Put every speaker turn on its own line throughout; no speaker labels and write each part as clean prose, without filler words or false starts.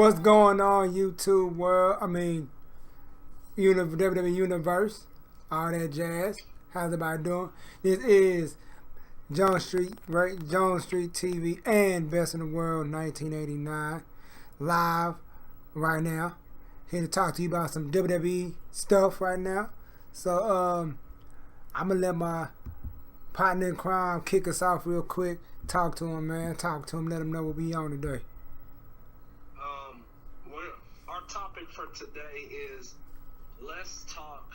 What's going on, YouTube world? I mean, WWE Universe, all that jazz. How's everybody doing? This is John Street, right? John Street TV and Best in the World 1989 live right now. Here to talk to you about some WWE stuff right now. So, I'm gonna let my partner in crime kick us off real quick. Talk to him, man. Talk to him. Let him know what we on today.
Our topic for today is let's talk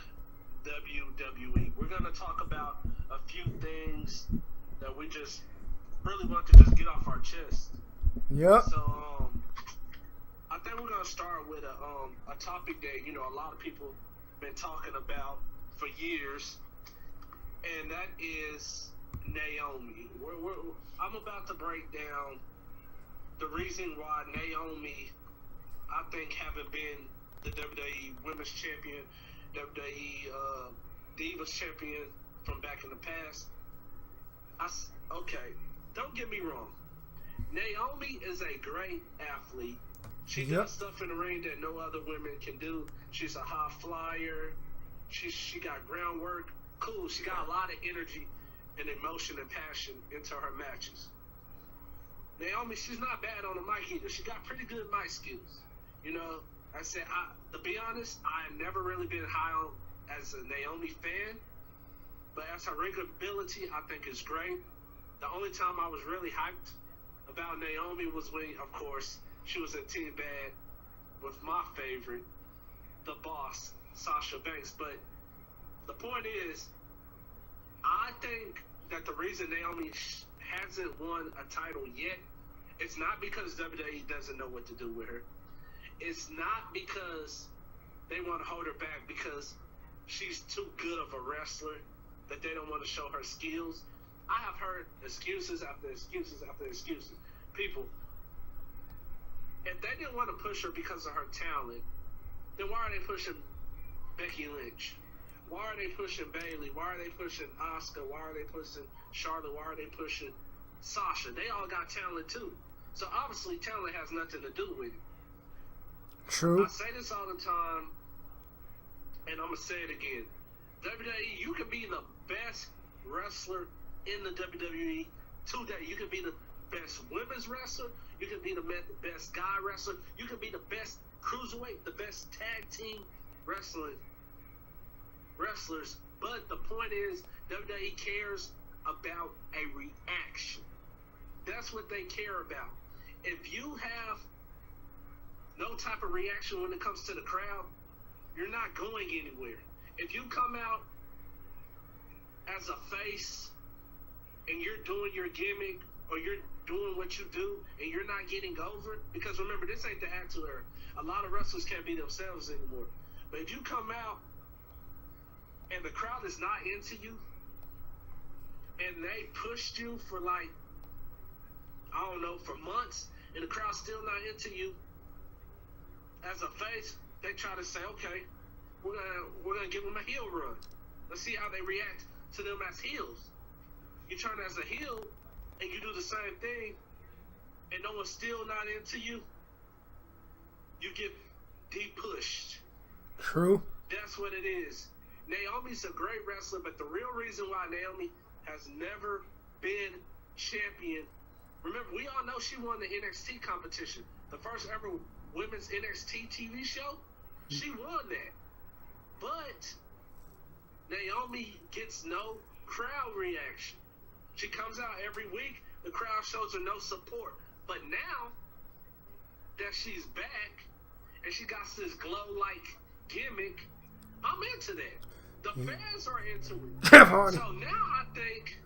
WWE. We're gonna talk about a few things that we just really want to just get off our chest.
Yep.
So, I think we're gonna start with a topic that a lot of people been talking about for years, and that is Naomi. I'm about to break down the reason why Naomi, I think, haven't been the WWE Women's Champion, WWE Divas Champion from back in the past. Okay, don't get me wrong. Naomi is a great athlete. She does stuff in the ring that no other women can do. She's a high flyer. She got groundwork. Cool. She got a lot of energy and emotion and passion into her matches. Naomi, she's not bad on the mic either. She got pretty good mic skills. I said, to be honest, I've never really been high on as a Naomi fan, but as her ring ability, I think is great. The only time I was really hyped about Naomi was when, of course, she was in Team Bad with my favorite, the boss, Sasha Banks. But the point is, I think that the reason Naomi hasn't won a title yet, it's not because WWE doesn't know what to do with her. It's not because they want to hold her back because she's too good of a wrestler that they don't want to show her skills. I have heard excuses after excuses after excuses. People, if they didn't want to push her because of her talent, then why are they pushing Becky Lynch? Why are they pushing Bayley? Why are they pushing Asuka? Why are they pushing Charlotte? Why are they pushing Sasha? They all got talent too. So obviously talent has nothing to do with it.
True.
I say this all the time, and I'm going to say it again. WWE, you can be the best wrestler in the WWE today. You can be the best women's wrestler. You can be the best guy wrestler. You can be the best cruiserweight, the best tag team wrestlers. But the point is, WWE cares about a reaction. That's what they care about. If you have no type of reaction when it comes to the crowd, you're not going anywhere. If you come out as a face and you're doing your gimmick or you're doing what you do and you're not getting over, because remember, this ain't the attitude era. A lot of wrestlers can't be themselves anymore. But if you come out and the crowd is not into you and they pushed you for for months, and the crowd's still not into you, as a face, they try to say, okay, we're gonna give them a heel run. Let's see how they react to them as heels. You turn as a heel and you do the same thing, and no one's still not into you, you get de-pushed.
True.
That's what it is. Naomi's a great wrestler, but the real reason why Naomi has never been champion, remember, we all know she won the NXT competition. The first ever women's NXT TV show, she won that. But Naomi gets no crowd reaction. She comes out every week, the crowd shows her no support. But now that she's back and she got this glow-like gimmick, I'm into that. The fans are into it. So now I think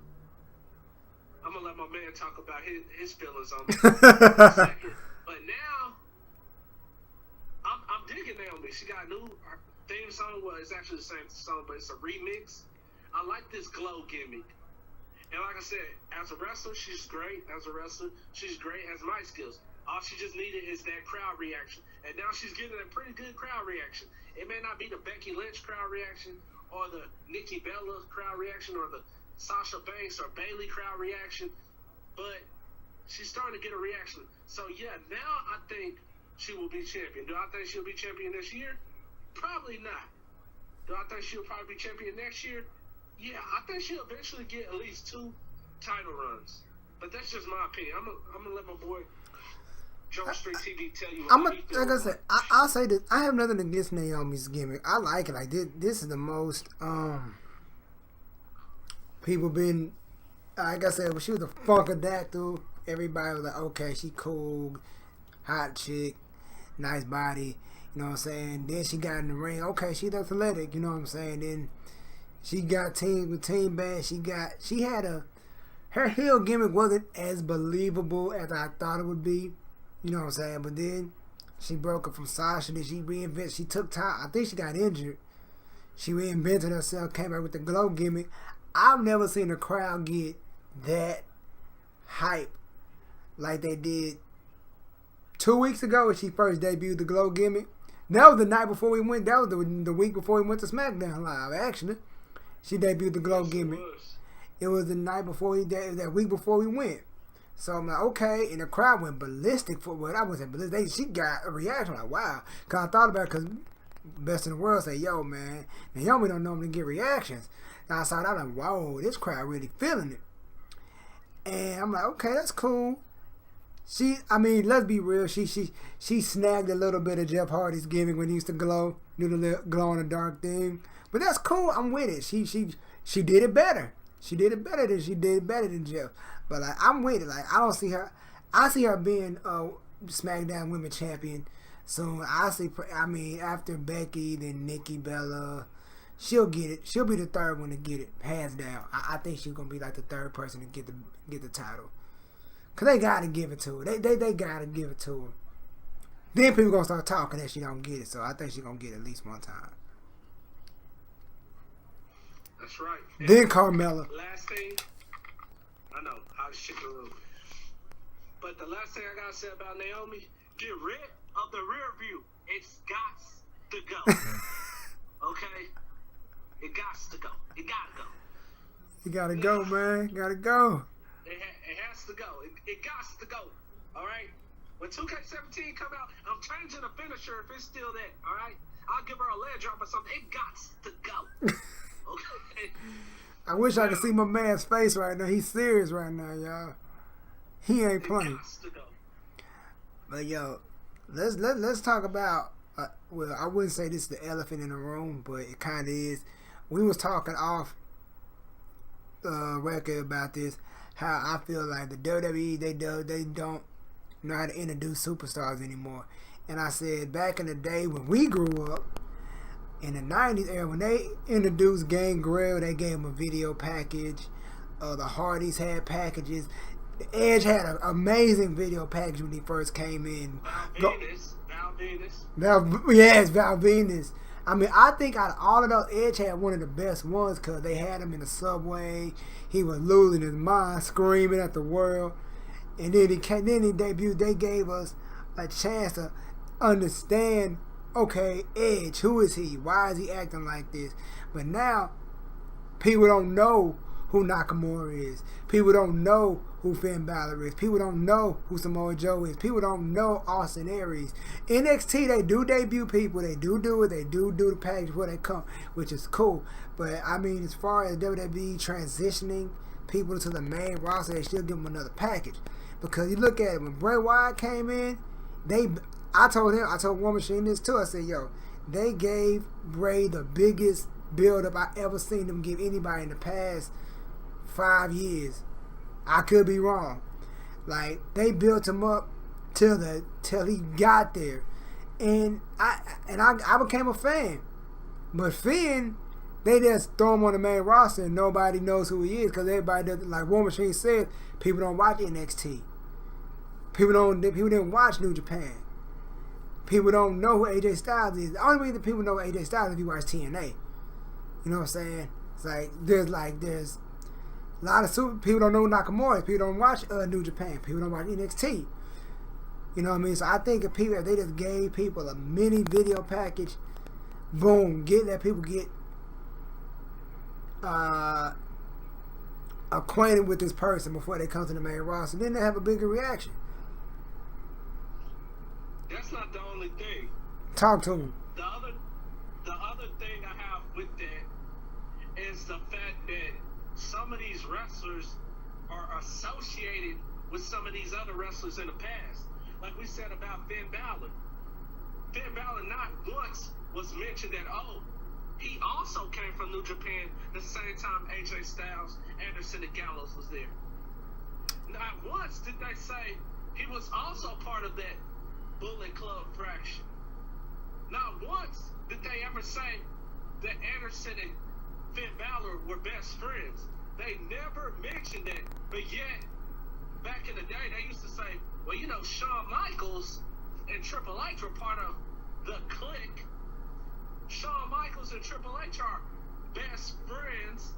I'm going to let my man talk about his feelings on it for a second. But now I'm digging Naomi. She got a new theme song. Well, it's actually the same song, but it's a remix. I like this glow gimmick. And like I said, as a wrestler, she's great. As a wrestler, she's great as mic skills. All she just needed is that crowd reaction. And now she's getting a pretty good crowd reaction. It may not be the Becky Lynch crowd reaction or the Nikki Bella crowd reaction or the Sasha Banks or Bayley crowd reaction, but she's starting to get a reaction. So yeah, now I think she will be champion. Do I think she'll be champion this year? Probably not. Do I think she'll probably be champion next year? Yeah, I think she'll eventually get at least 2 title runs. But that's just my opinion. I'm gonna let my boy Joe Street TV tell you.
Like I said, I'll say this. I have nothing against Naomi's gimmick. I like it. Like this is the most people been. Like I said, when she was a funkadactyl, everybody was like, okay, she cool, hot chick, nice body. You know what I'm saying? Then she got in the ring. Okay, she's athletic. You know what I'm saying? Then she got with Team Bad. Her heel gimmick wasn't as believable as I thought it would be. You know what I'm saying? But then she broke up from Sasha. Then she reinvented. She took time. I think she got injured. She reinvented herself. Came back with the glow gimmick. I've never seen a crowd get that hype like they did 2 weeks ago when she first debuted the glow gimmick. That was the night before we went. That was the week before we went to SmackDown Live. Actually, she debuted the glow gimmick. It was the night before that week before we went. So I'm like, okay, and the crowd went ballistic for what I wasn't ballistic. She got a reaction like, wow. Cause I thought about it, cause Best in the World say, yo man, Naomi don't normally get reactions. And I saw that, I'm like, whoa, this crowd really feeling it. And I'm like, okay, that's cool. Let's be real. She snagged a little bit of Jeff Hardy's gimmick when he used to do the glow in the dark thing. But that's cool. I'm with it. She did it better. She did it better than Jeff. But like, I'm with it. Like, I don't see her. I see her being SmackDown Women Champion soon. After Becky, then Nikki Bella, she'll get it. She'll be the third one to get it, hands down. I think she's gonna be like the third person to get the title. Cause they gotta give it to her. They gotta give it to her. Then people gonna start talking that she don't get it. So I think she's gonna get it at least one time.
That's right.
Then Carmella.
Last thing, I know how to shit the room. But the last thing I gotta say about Naomi, get rid of the rear view. It's got to go. Okay? It got to go. It gotta go.
You gotta go, man. You gotta go.
It has to go. It got to go. All right? When 2K17 come out, I'm changing the finisher if it's still there. All right? I'll give her a leg drop or something. It got to go. Okay?
I wish I could see my man's face right now. He's serious right now, y'all. He ain't playing.
It got to go.
But yo, let's talk about. Well, I wouldn't say this is the elephant in the room, but it kind of is. We was talking off record about this. How I feel like the WWE they don't know how to introduce superstars anymore. And I said back in the day when we grew up in the 90s era, when they introduced Gangrel, they gave him a video package. The Hardys had packages. The Edge had an amazing video package when he first came in.
Val Venus.
Yes, Val Venus. I think out of all of those, Edge had one of the best ones because they had him in the subway. He was losing his mind, screaming at the world. And then he debuted. They gave us a chance to understand, okay, Edge, who is he? Why is he acting like this? But now, people don't know who Nakamura is. People don't know who Finn Balor is. People don't know who Samoa Joe is. People don't know Austin Aries. NXT, they do debut people. They do it. They do the package before they come, which is cool. But, as far as WWE transitioning people to the main roster, they still give them another package. Because you look at it, when Bray Wyatt came in, I told War Machine this too. I said, yo, they gave Bray the biggest build-up I ever seen them give anybody in the past 5 years. I could be wrong. Like, they built him up till he got there. And I became a fan. But Finn, they just throw him on the main roster and nobody knows who he is because everybody doesn't, like War Machine said, people don't watch NXT. People didn't watch New Japan. People don't know who AJ Styles is. The only reason people know who AJ Styles is if you watch TNA. You know what I'm saying? It's there's a lot of people don't know who Nakamura is. People don't watch New Japan. People don't watch NXT. You know what I mean? So I think if they just gave people a mini video package, boom, let people get acquainted with this person before they come to the main roster, then they have a bigger reaction.
that's not the only thing.
Talk to him.
The other thing I have with that is the fact that some of these wrestlers are associated with some of these other wrestlers in the past. Like we said about Finn Balor. Finn Balor not once was mentioned that, he also came from New Japan the same time AJ Styles, Anderson, and Gallows was there. Not once did they say he was also part of that Bullet Club fraction. Not once did they ever say that Anderson and Finn Balor were best friends. They never mentioned that. But yet, back in the day, they used to say, well, Shawn Michaels and Triple H were part of the Clique. Shawn Michaels and Triple H are best friends.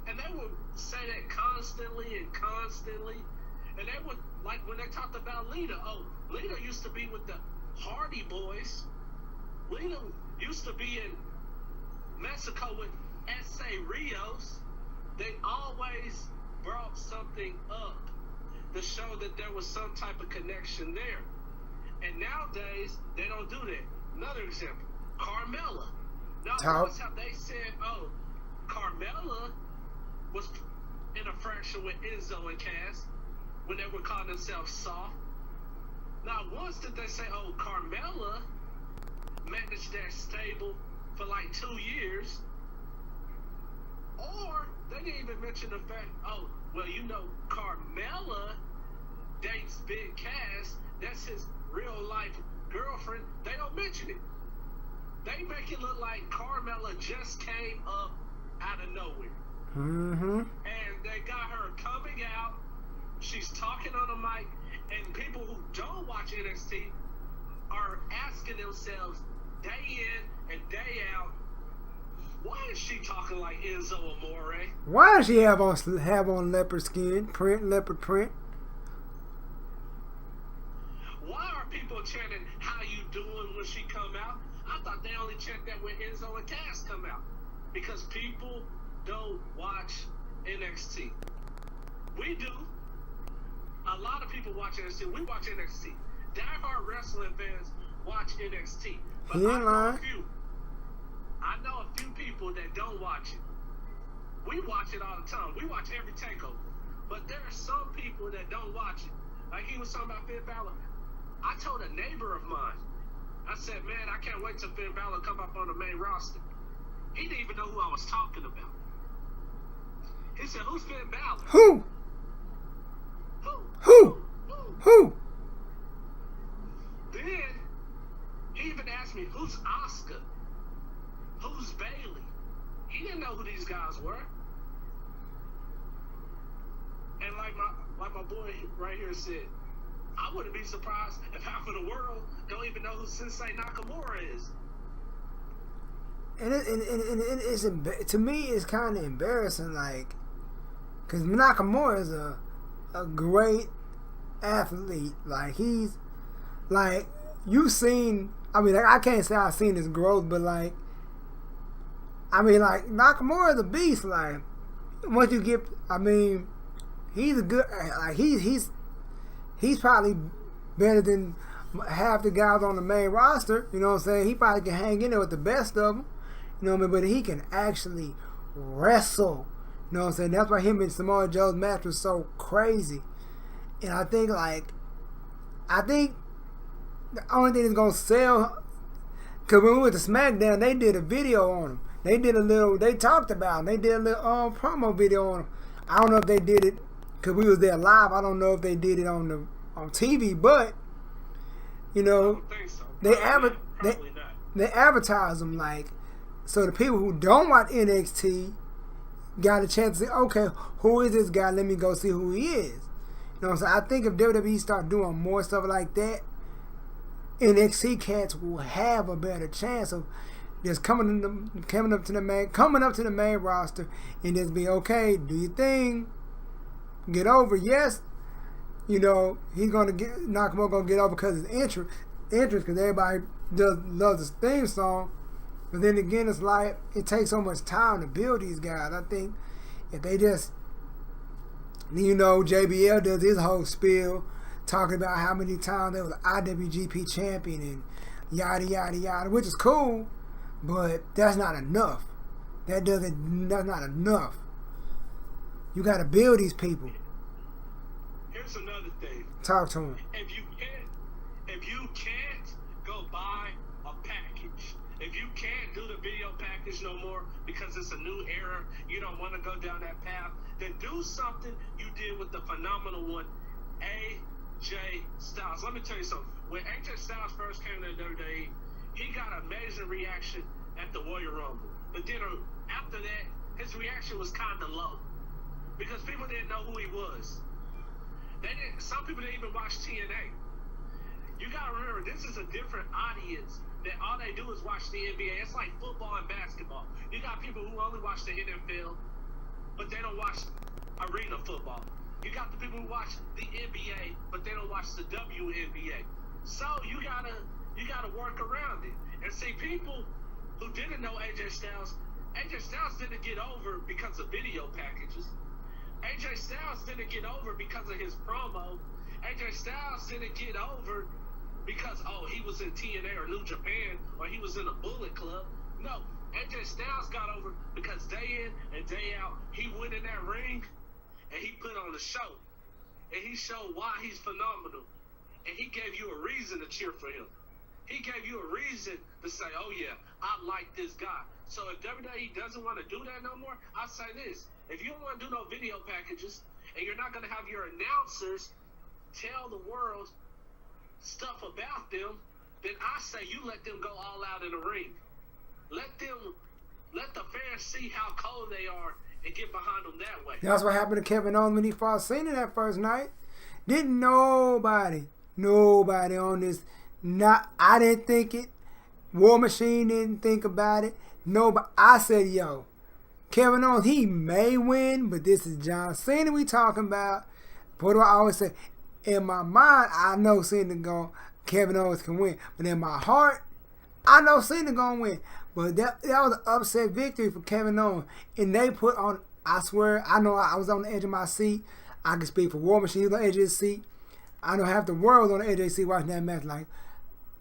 And they would say that constantly. And they would, like when they talked about Lita, Lita used to be with the Hardy Boys. Lita used to be in Mexico with S.A. Rios. They always brought something up to show that there was some type of connection there. And nowadays, they don't do that. Another example, Carmella. Now, notice how they said, Carmella was in a fraction with Enzo and Cass when they were calling themselves soft. Not once did they say, Carmella managed that stable for like 2 years. Or they didn't even mention the fact, Carmella dates Big Cass. That's his real life girlfriend. They don't mention it. They make it look like Carmella just came up out of nowhere.
Mm-hmm.
And they got her coming out. She's talking on the mic. And people who don't watch NXT are asking themselves day in and day out, why is she talking like Enzo Amore?
Why does she have on leopard skin, leopard print?
Why are people chanting, how you doing when she come out? I thought they only chant that when Enzo and Cass come out. Because people don't watch NXT. We do. A lot of people watch NXT. We watch NXT. Die-hard wrestling fans watch NXT. But I know a few people that don't watch it. We watch it all the time. We watch every takeover. But there are some people that don't watch it. Like he was talking about Finn Balor. I told a neighbor of mine, I said, man, I can't wait till Finn Balor come up on the main roster. He didn't even know who I was talking about. He said, who's Finn Balor?
Who?
Then he even asked me, who's Asuka? Who's Bailey? He didn't know who these guys were. And like my boy right here said, I wouldn't be surprised if half of the world don't even know who Sensei Nakamura is.
And it's to me, it's kind of embarrassing, like, because Nakamura is a great athlete. Like, he's, like, you've seen, I mean, like, I can't say I've seen his growth, but, like, I mean, like, Nakamura is a beast. Like, once you get, I mean, he's a good, like, he's probably better than half the guys on the main roster. You know what I'm saying? He probably can hang in there with the best of them. You know what I mean? But he can actually wrestle. You know what I'm saying? That's why him and Samoa Joe's match was so crazy. And I think the only thing that's going to sell, because when we went to SmackDown, they did a video on him. They talked about him. They did a little promo video on him. I don't know if they did it because we was there live. I don't know if they did it on TV, but, you know,
I don't think so.
they advertise them, like, so the people who don't watch NXT got a chance to say, okay, who is this guy? Let me go see who he is. You know what I'm saying? I think if WWE start doing more stuff like that, NXT cats will have a better chance of just coming up to the main roster and just be okay, do your thing, get over. Yes, you know, Nakamura gonna get over because his entrance, because everybody loves his theme song. But then again, it's like it takes so much time to build these guys. I think if they just, you know, JBL does his whole spiel talking about how many times they was IWGP champion and yada yada yada, which is cool, but that's not enough. That's not enough. You got to build these people.
Here's another thing.
Talk to them.
If you can't go buy a package, if you can't do the video package no more because it's a new era, you don't want to go down that path, then do something you did with the phenomenal one, AJ Styles. Let me tell you something. When AJ Styles first came to the WWE, he got an amazing reaction at the Royal Rumble. But then after that, his reaction was kind of low because people didn't know who he was. Some people didn't even watch TNA. You gotta remember, this is a different audience that all they do is watch the NBA. It's like football and basketball. You got people who only watch the NFL, but they don't watch arena football. You got the people who watch the NBA, but they don't watch the WNBA. So you gotta work around it. And see, people who didn't know AJ Styles didn't get over because of video packages. AJ Styles didn't get over because of his promo. AJ Styles didn't get over because, he was in TNA or New Japan or he was in a Bullet Club. No, AJ Styles got over because day in and day out, he went in that ring and he put on a show. And he showed why he's phenomenal. And he gave you a reason to cheer for him. He gave you a reason to say, oh yeah, I like this guy. So if WWE doesn't want to do that no more, I say this. If you don't want to do no video packages and you're not going to have your announcers tell the world stuff about them, then I say you let them go all out in the ring. Let the fans see how cold they are and get behind them that way.
That's what happened to Kevin Owens when he fought Cena that first night. Didn't nobody on this. I didn't think it. War Machine didn't think about it. Nobody. I said, yo, Kevin Owens, he may win, but this is John Cena we talking about. What do I always say? In my mind, I know Kevin Owens can win. But in my heart, I know Cena gonna win. But that was an upset victory for Kevin Owens. And they put on, I swear, I know I was on the edge of my seat. I can speak for War Machine, he was on the edge of his seat. I know half the world on the edge of his seat watching that match. Like,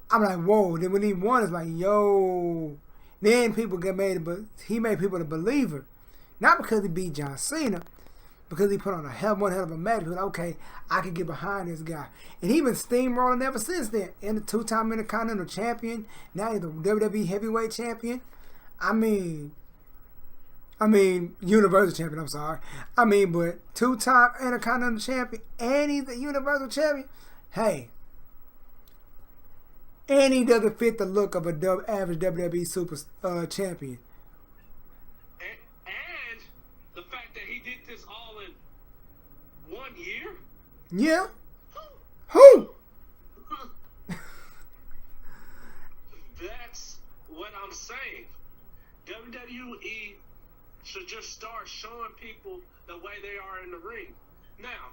I'm like, whoa. Then when he won, it's like, yo. Then people get made, but he made people a believer. Not because he beat John Cena, because he put on one hell of a match. Because, okay, I can get behind this guy. And he been steamrolling ever since then. And the two-time Intercontinental Champion. Now he's the WWE Heavyweight Champion. I mean, Universal Champion, I'm sorry. But two-time Intercontinental Champion, and he's the Universal Champion. Hey. And he doesn't fit the look of a average WWE super champion.
And the fact that he did this all in 1 year?
Yeah. Who?
That's what I'm saying. WWE should just start showing people the way they are in the ring. Now,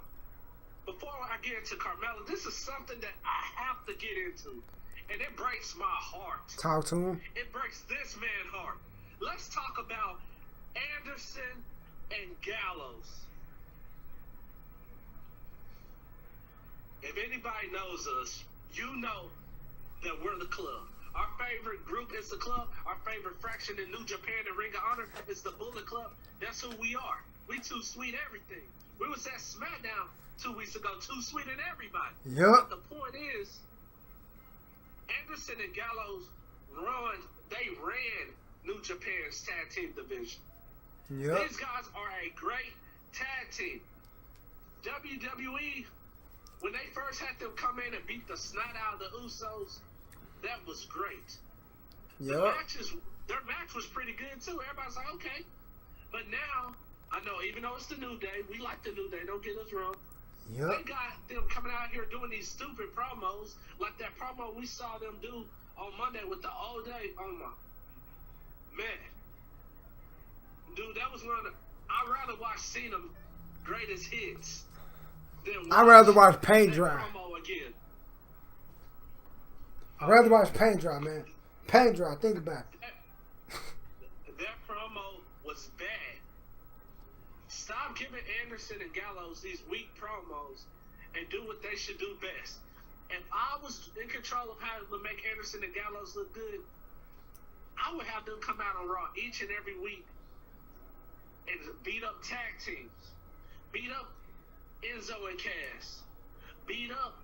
before I get into Carmella, this is something that I have to get into. And it breaks my heart.
Talk to him.
It breaks this man's heart. Let's talk about Anderson and Gallows. If anybody knows us, you know that we're the club. Our favorite group is the club. Our favorite fraction in New Japan and Ring of Honor is the Bullet Club. That's who we are. We too sweet everything. We was at SmackDown 2 weeks ago, too sweet in everybody.
Yep.
But the point is, Anderson and Gallows ran New Japan's tag team division.
Yep.
These guys are a great tag team. WWE, when they first had them come in and beat the snot out of the Usos, that was great.
Yep.
Their match was pretty good too. Everybody's like, okay. But now, I know, even though it's the New Day, we like the New Day, don't get us wrong.
Yep.
They got them coming out here doing these stupid promos, like that promo we saw them do on Monday with the All Day. Oh my man, dude, that was one of the. I'd rather watch Cena's greatest hits than
I'd rather watch Paint Dry.
Promo again.
I'd rather watch Paint Dry, man. Paint Dry. Think about it.
That promo was bad. Stop giving Anderson and Gallows these weak promos and do what they should do best. If I was in control of how to make Anderson and Gallows look good, I would have them come out on Raw each and every week and beat up tag teams, beat up Enzo and Cass, beat up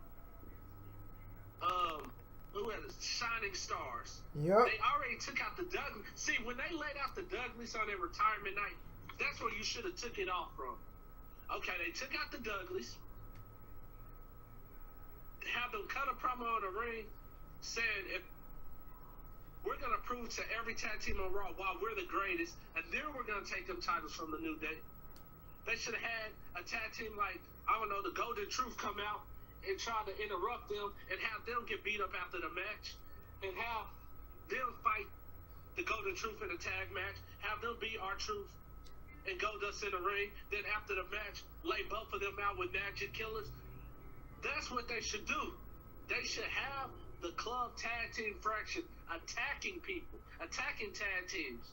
who had Shining Stars.
Yep.
They already took out the Dudleys. See, when they laid out the Dudleys on their retirement night, that's where you should have took it off from. Okay, they took out the Dudleys, have them cut a promo on the ring saying, if we're going to prove to every tag team on Raw why we're the greatest, and then we're going to take them titles from the New Day. They should have had a tag team like, I don't know, the Golden Truth come out and try to interrupt them and have them get beat up after the match and have them fight the Golden Truth in a tag match, have them beat R-Truth and Goldust in the ring, then after the match, lay both of them out with Magic Killers. That's what they should do. They should have the club tag team fraction attacking people, attacking tag teams,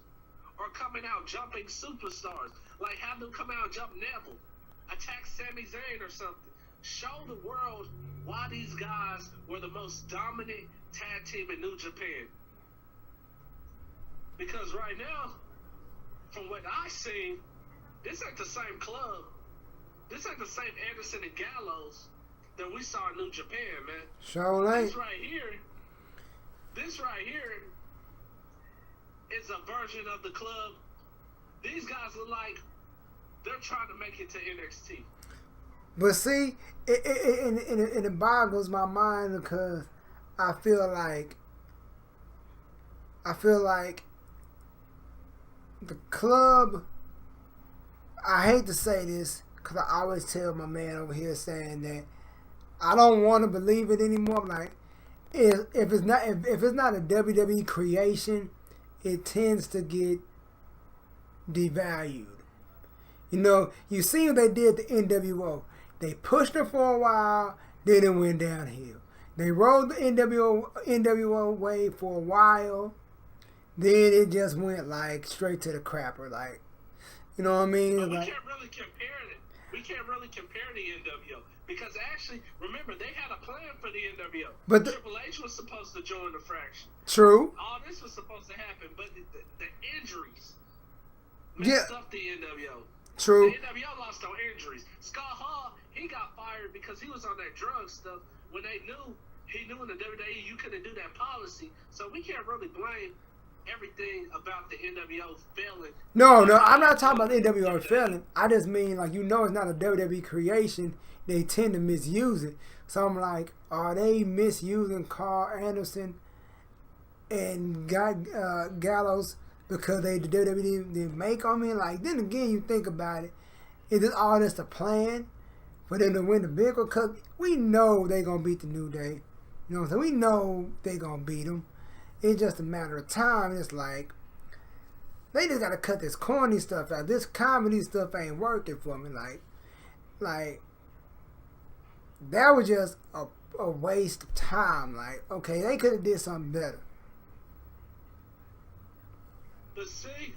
or coming out jumping superstars. Like have them come out and jump Neville, attack Sami Zayn or something. Show the world why these guys were the most dominant tag team in New Japan. Because right now, from what I seen, this ain't the same club. This ain't the same Anderson and Gallows that we saw in New Japan, man.
Sure ain't.
This right here is a version of the club. These guys look like they're trying to make it to NXT.
But see, it boggles my mind because I feel like the club, I hate to say this because I always tell my man over here saying that I don't want to believe it anymore. I'm like, if it's not a WWE creation, it tends to get devalued. You know, you see what they did to NWO. They pushed it for a while, then it went downhill. They rode the NWO wave for a while, then it just went like straight to the crapper. Like, you know what I mean?
But we
like,
can't really compare it. We can't really compare the NWO because actually, remember, they had a plan for the NWO.
But
Triple H was supposed to join the fraction.
True.
All this was supposed to happen, but the injuries messed up the NWO.
True.
The NWO lost on injuries. Scott Hall, he got fired because he was on that drug stuff when he knew in the WWE you couldn't do that policy. So we can't really blame everything about the NWO failing.
No, I'm not talking about the NWO failing. I just mean, like, you know, it's not a WWE creation. They tend to misuse it. So I'm like, are they misusing Carl Anderson and Gallows because the WWE didn't make on me? Like, then again, you think about it, is this all just a plan for them to win the big one? Because we know they're going to beat the New Day. You know what I'm saying? We know they're going to beat them. It's just a matter of time. It's like, they just got to cut this corny stuff out. This comedy stuff ain't working for me. Like that was just a waste of time. Like, okay, they could have did something better.
But see,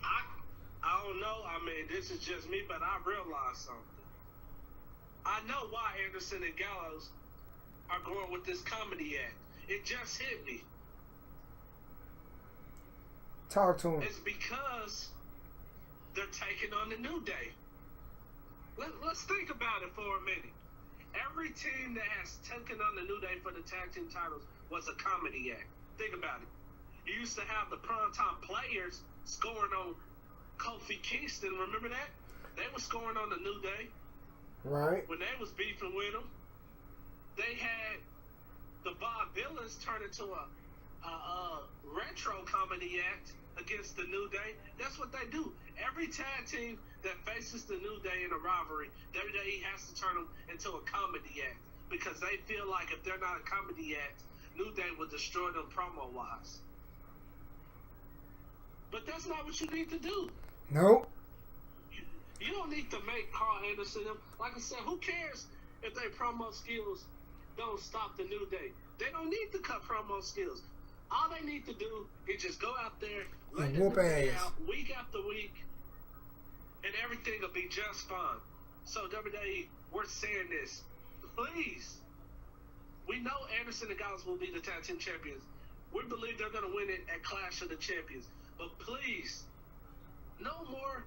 I don't know. I mean, this is just me, but I realized something. I know why Anderson and Gallows are going with this comedy act. It just hit me.
Talk to him.
It's because they're taking on the New Day. Let's think about it for a minute. Every team that has taken on the New Day for the tag team titles was a comedy act. Think about it. You used to have the primetime players scoring on Kofi Kingston. Remember that? They were scoring on the New Day.
Right.
When they was beefing with them. They had the Bob Villains turn into a retro comedy act against the New Day. That's what they do. Every tag team that faces the New Day in a rivalry, WWE has to turn them into a comedy act because they feel like if they're not a comedy act, New Day will destroy them promo-wise. But that's not what you need to do.
Nope.
You don't need to make Carl Anderson them. Like I said, who cares if their promo skills don't stop the New Day? They don't need to cut promo skills. All they need to do is just go out there, let the New Day out week after week, and everything will be just fine. So WWE, we're saying this. please. We know Anderson and Gallows will be the tag team champions. We believe they're going to win it at Clash of the Champions. But please, no more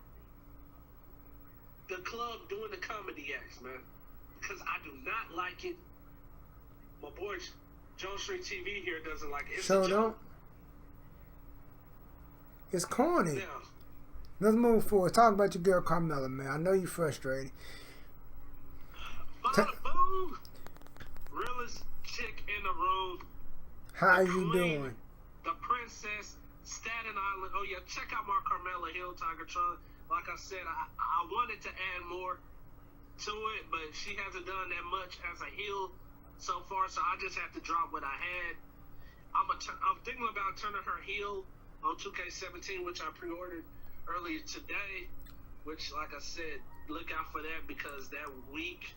the club doing the comedy acts, man. Because I do not like it. My boy Jones Street TV here doesn't like it. It's
so don't. It's corny.
Now,
let's move forward. Talk about your girl Carmella, man. I know you're frustrated.
Bada boom! Realest chick in the room.
How
The
you
queen,
doing?
The princess, Staten Island. Oh yeah, check out my Carmella Hill, Tigertron. Like I said, I wanted to add more to it, but she hasn't done that much as a heel so far, so I just have to drop what I had. I'm thinking about turning her heel on 2K17, which I pre-ordered earlier today, which, like I said, look out for that because that week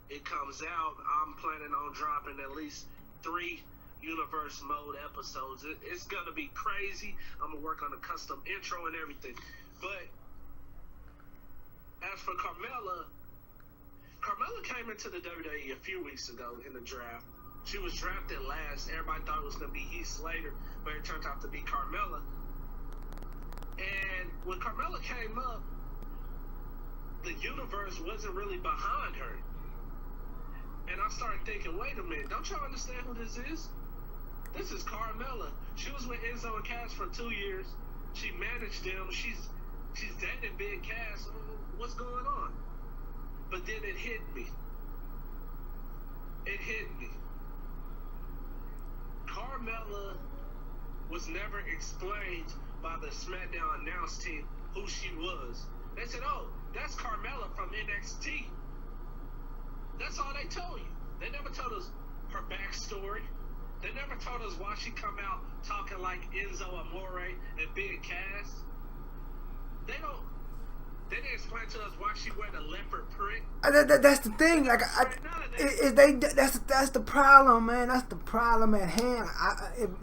it comes out. I'm planning on dropping at least 3 universe mode episodes. It's going to be crazy. I'm going to work on a custom intro and everything. But as for Carmella came into the WWE a few weeks ago in the draft. She was drafted last. Everybody thought it was going to be Heath Slater, but it turned out to be Carmella. And when Carmella came up, the universe wasn't really behind her. And I started thinking, wait a minute, don't y'all understand who this is? This is Carmella. She was with Enzo and Cass for 2 years. She managed them. She's dating Big Cass. What's going on? But then it hit me. It hit me. Carmella was never explained by the SmackDown announce team who she was. They said, oh, that's Carmella from NXT. That's all they told you. They never told us her backstory. They never told us why she come out talking like Enzo Amore and Big Cass. They didn't explain to us why she wear the leopard print.
That's the thing. Like, that's the problem, man. That's the problem at hand.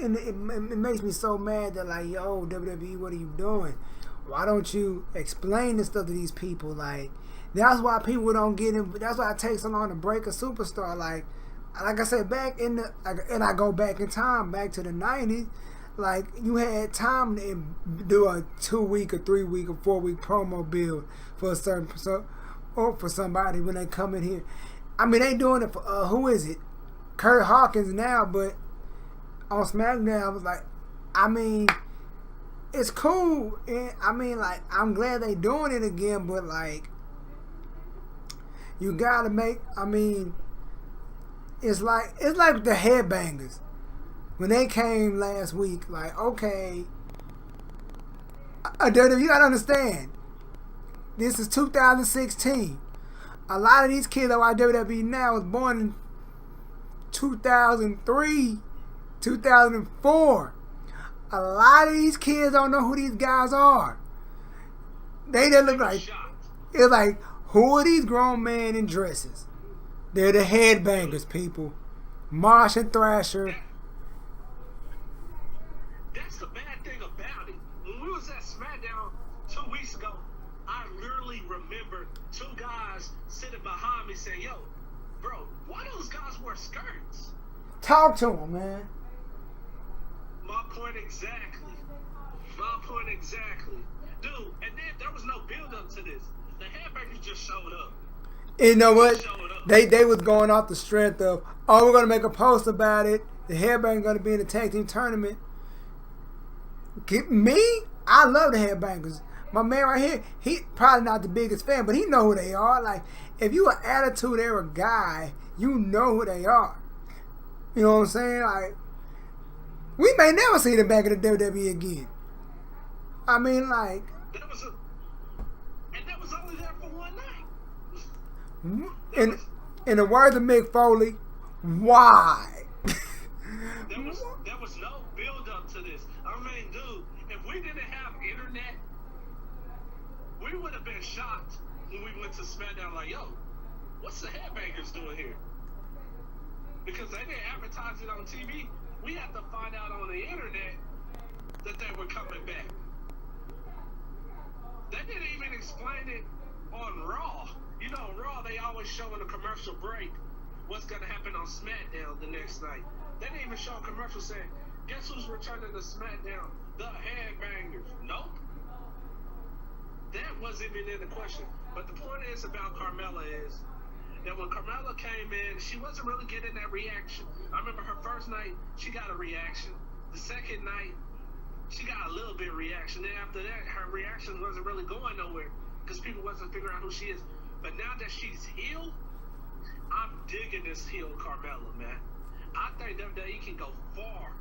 It makes me so mad that, like, yo, WWE, what are you doing? Why don't you explain this stuff to these people? Like, that's why people don't get in. That's why it takes so long to break a superstar. Like I said, back in the, and I go back in time, back to the 90s. Like, you had time to do a 2-week or 3-week or 4-week promo build for a certain or for somebody when they come in here. I mean, they doing it for who is it? Kurt Hawkins now, but on SmackDown, I was like, I mean, it's cool, and I mean, like, I'm glad they doing it again, but like, you gotta make. I mean, it's like the Headbangers. When they came last week, like, okay, you gotta understand, this is 2016. A lot of these kids that are WWE now was born in 2003, 2004. A lot of these kids don't know who these guys are. They just look like, it's like, who are these grown men in dresses? They're the Headbangers, people. Marsh and Thrasher.
That's the bad thing about it. When we was at SmackDown 2 weeks ago, I literally remember 2 guys sitting behind me saying, yo, bro, why those guys wear skirts?
Talk to them, man.
My point exactly. Dude, and then there was no build up to this. The Headbangers just showed up.
You know what? They was going off the strength of, oh, we're gonna make a post about it. The Headbangers gonna be in the tag team tournament. Me? I love the Headbangers. My man right here, he probably not the biggest fan, but he know who they are. Like, if you an Attitude Era guy, you know who they are. You know what I'm saying? Like, we may never see them back in the WWE again. I mean, like,
and that was only there for one night.
In the words of Mick Foley, why?
There was no build up to this. I mean, dude, if we didn't have internet, we would have been shocked when we went to SmackDown like, yo, what's the Headbangers doing here? Because they didn't advertise it on TV. We had to find out on the internet that they were coming back. They didn't even explain it on Raw. You know, Raw, they always show in a commercial break what's going to happen on SmackDown the next night. They didn't even show a commercial saying, guess who's returning to SmackDown? The Headbangers. Nope. That wasn't even in the question. But the point is about Carmella is that when Carmella came in, she wasn't really getting that reaction. I remember her first night, she got a reaction. The second night, she got a little bit of reaction. Then after that, her reaction wasn't really going nowhere because people wasn't figuring out who she is. But now that she's healed, I'm digging this heel Carmella, man. I think WWE can go far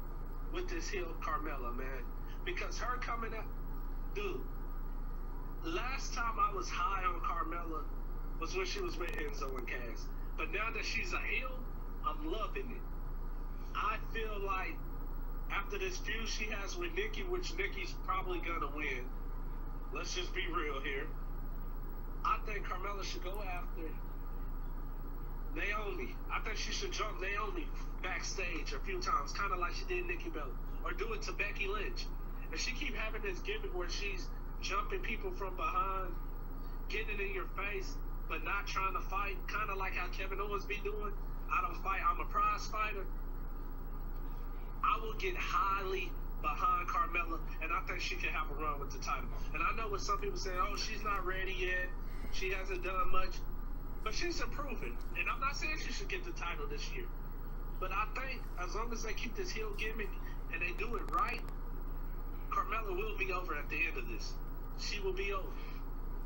with this heel Carmella, man. Because her coming up, dude, last time I was high on Carmella was when she was with Enzo and Cass. But now that she's a heel, I'm loving it. I feel like after this feud she has with Nikki, which Nikki's probably gonna win. Let's just be real here. I think Carmella should go after Naomi. I think she should jump Naomi backstage a few times, kind of like she did Nikki Bella, or do it to Becky Lynch. If she keep having this gimmick where she's jumping people from behind, getting in your face, but not trying to fight, kind of like how Kevin Owens be doing. I don't fight, I'm a prize fighter. I will get highly behind Carmella, and I think she can have a run with the title. And I know what some people say, oh, she's not ready yet. She hasn't done much. But she's improving. And I'm not saying she should get the title this year. But I think as long as they keep this heel gimmick and they do it right, Carmella will be over at the end of this. She will be over.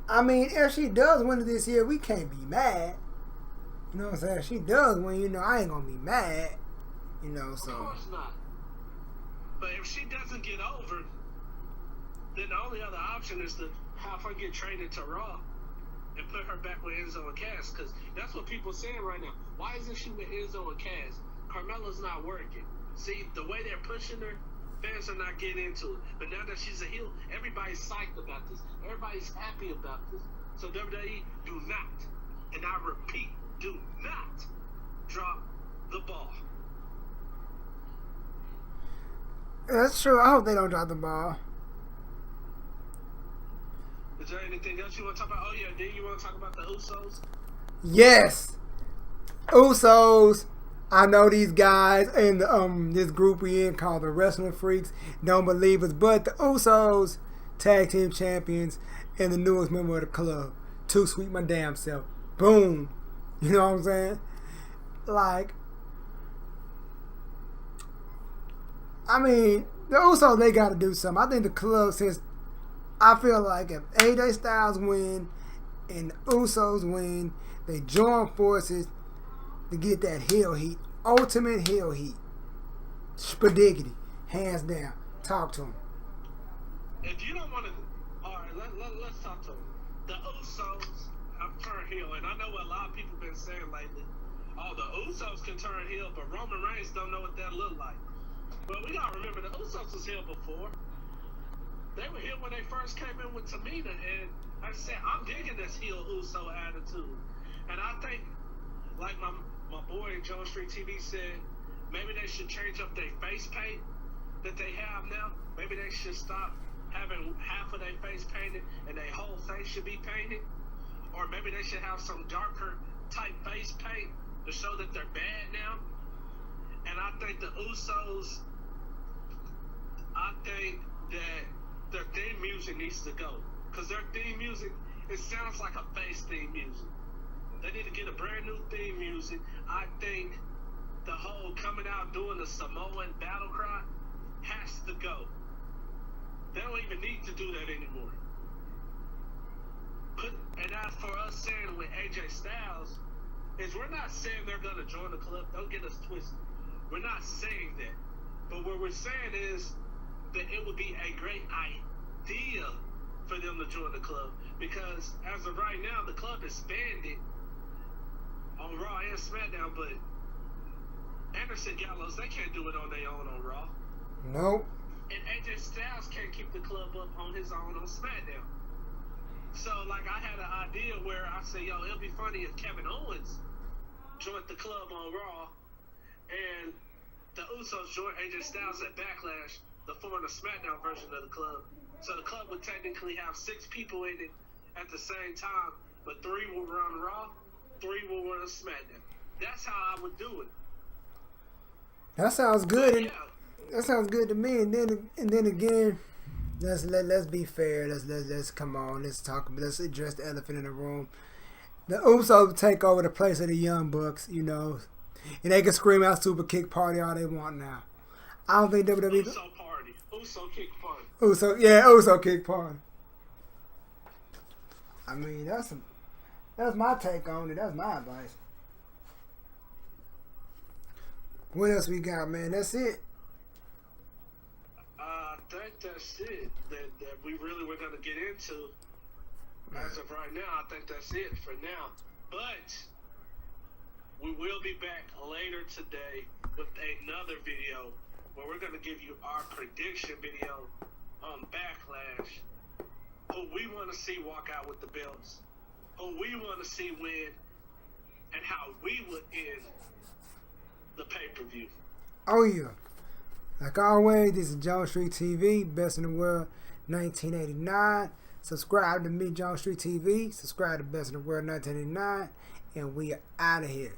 I mean, if she does win it this year, we can't be mad. You know what I'm saying? If she does win, you know, I ain't gonna be mad. You know, so.
Of course not. But if she doesn't get over, then the only other option is to have her get traded to Raw and put her back with Enzo and Cass, because that's what people are saying right now. Why isn't she with Enzo and Cass? Carmella's not working. See, the way they're pushing her, fans are not getting into it. But now that she's a heel, everybody's psyched about this. Everybody's happy about this. So WWE, do not, and I repeat, do not drop the ball.
That's true. I hope they don't drop the ball.
Is there anything else you want to talk about? Oh, yeah, then you want to talk about the Usos?
Yes. Usos. I know these guys in the, this group we in called the Wrestling Freaks don't believe us, but the Usos, tag team champions, and the newest member of the club. Too sweet my damn self. Boom. You know what I'm saying? Like, I mean, the Usos, they got to do something. I think the club, since I feel like if AJ Styles win and the Usos win, they join forces to get that heel heat. Ultimate heel heat. Spadiggity. Hands down. Talk to him.
If you don't want to, all right, let's talk to him. The Usos have turned heel, and I know what a lot of people have been saying lately. Oh, the Usos can turn heel, but Roman Reigns don't know what that look like. But we gotta remember, the Usos was heel before. They were here when they first came in with Tamina, and like I said, I'm digging this heel Uso attitude. And I think, like my boy John Street TV said, maybe they should change up their face paint that they have now. Maybe they should stop having half of their face painted and their whole face should be painted. Or maybe they should have some darker type face paint to show that they're bad now. And I think the Usos, I think that their theme music needs to go. Because their theme music, it sounds like a face theme music. They need to get a brand new theme music. I think the whole coming out doing the Samoan battle cry has to go. They don't even need to do that anymore. And as for us saying with AJ Styles, is we're not saying they're going to join the club. Don't get us twisted. We're not saying that. But what we're saying is that it would be a great idea for them to join the club. Because as of right now, the club is banded on Raw and SmackDown, but Anderson Gallows, they can't do it on their own on Raw.
Nope.
And AJ Styles can't keep the club up on his own on SmackDown. So, like, I had an idea where I said, yo, it'll be funny if Kevin Owens joined the club on Raw and the Usos joined AJ Styles at Backlash, the former SmackDown version of the club. So the club would technically have 6 people in it at the same time, but 3 will run Raw, 3 will run SmackDown. That's how I would do it.
That sounds good.
But, yeah.
That sounds good to me. And then again, let's be fair. Let's come on. Let's address the elephant in the room. The Usos take over the place of the Young Bucks, you know, and they can scream out "Super Kick Party" all they want now. I don't think WWE.
Uso party. Uso kick party.
Uso kick party. I mean, that's my take on it. That's my advice. What else we got, man? That's it.
I think that's it that we really were going to get into. As of right now, I think that's it for now. But we will be back later today with another video where we're going to give you our prediction video on Backlash. Who we want to see walk out with the belts. Who we want to see win. And how we would end the pay-per-view.
Oh, yeah. Like always, this is John Street TV, Best in the World 1989. Subscribe to me, John Street TV. Subscribe to Best in the World 1989. And we are out of here.